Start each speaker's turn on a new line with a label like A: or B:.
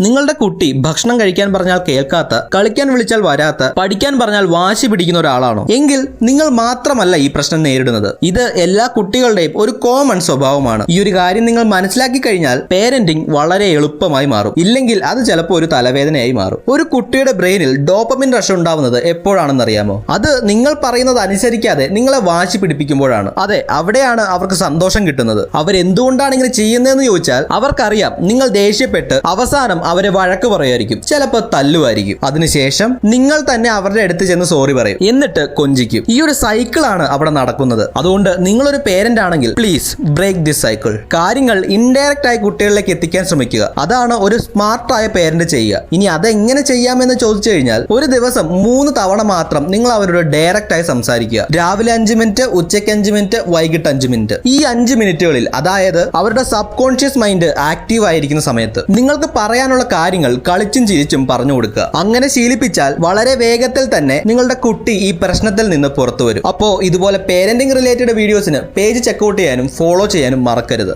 A: നിങ്ങളുടെ കുട്ടി ഭക്ഷണം കഴിക്കാൻ പറഞ്ഞാൽ കേൾക്കാത്ത, കളിക്കാൻ വിളിച്ചാൽ വരാത്ത, പഠിക്കാൻ പറഞ്ഞാൽ വാശി പിടിക്കുന്ന ഒരാളാണോ? എങ്കിൽ നിങ്ങൾ മാത്രമല്ല ഈ പ്രശ്നം നേരിടുന്നത്. ഇത് എല്ലാ കുട്ടികളുടെയും ഒരു കോമൺ സ്വഭാവമാണ്. ഈ ഒരു കാര്യം നിങ്ങൾ മനസ്സിലാക്കി കഴിഞ്ഞാൽ പേരന്റിംഗ് വളരെ എളുപ്പമായി മാറും. ഇല്ലെങ്കിൽ അത് ചിലപ്പോൾ ഒരു തലവേദനയായി മാറും. ഒരു കുട്ടിയുടെ ബ്രെയിനിൽ ഡോപ്പമിൻ റഷ് ഉണ്ടാവുന്നത് എപ്പോഴാണെന്ന് അറിയാമോ? അത് നിങ്ങൾ പറയുന്നത് അനുസരിക്കാതെ നിങ്ങളെ വാശി പിടിപ്പിക്കുമ്പോഴാണ്. അതെ, അവിടെയാണ് അവർക്ക് സന്തോഷം കിട്ടുന്നത്. അവരെന്തുകൊണ്ടാണ് ഇങ്ങനെ ചെയ്യുന്നതെന്ന് ചോദിച്ചാൽ അവർക്കറിയാം നിങ്ങൾ ദേഷ്യപ്പെട്ട് അവസാനം അവരെ വഴക്ക് പറയുമായിരിക്കും, ചിലപ്പോൾ തല്ലുമായിരിക്കും. അതിനുശേഷം നിങ്ങൾ തന്നെ അവരുടെ അടുത്ത് ചെന്ന് സോറി പറയും, എന്നിട്ട് കൊഞ്ചിക്കും. ഈ ഒരു സൈക്കിളാണ് അവിടെ നടക്കുന്നത്. അതുകൊണ്ട് നിങ്ങളൊരു പേരന്റ് ആണെങ്കിൽ പ്ലീസ് ബ്രേക്ക് ദിസ് സൈക്കിൾ. കാര്യങ്ങൾ ഇൻഡയറക്റ്റ് ആയി കുട്ടികളിലേക്ക് എത്തിക്കാൻ ശ്രമിക്കുക. അതാണ് ഒരു സ്മാർട്ടായ പേരന്റ് ചെയ്യുക. ഇനി അതെങ്ങനെ ചെയ്യാമെന്ന് ചോദിച്ചു കഴിഞ്ഞാൽ ഒരു ദിവസം 3 തവണ മാത്രം നിങ്ങൾ അവരോട് ഡയറക്റ്റ് ആയി സംസാരിക്കുക. രാവിലെ 5 മിനിറ്റ്, ഉച്ചയ്ക്ക് 5 മിനിറ്റ്, വൈകിട്ട് 5 മിനിറ്റ്. ഈ 5 മിനിറ്റുകളിൽ, അതായത് അവരുടെ സബ് കോൺഷ്യസ് മൈൻഡ് ആക്റ്റീവ് ആയിരിക്കുന്ന സമയത്ത് നിങ്ങൾക്ക് പറയാനുള്ള കാര്യങ്ങൾ കളിച്ചും ചിരിച്ചും പറഞ്ഞു കൊടുക്കുക. അങ്ങനെ ശീലിപ്പിച്ചാൽ വളരെ വേഗത്തിൽ തന്നെ നിങ്ങളുടെ കുട്ടി ഈ പ്രശ്നത്തിൽ നിന്ന് പുറത്തു വരും. അപ്പോൾ ഇതുപോലെ പേരന്റിംഗ് റിലേറ്റഡ് വീഡിയോസിന് പേജ് ചെക്കൗട്ട് ചെയ്യാനും ഫോളോ ചെയ്യാനും മറക്കരുത്.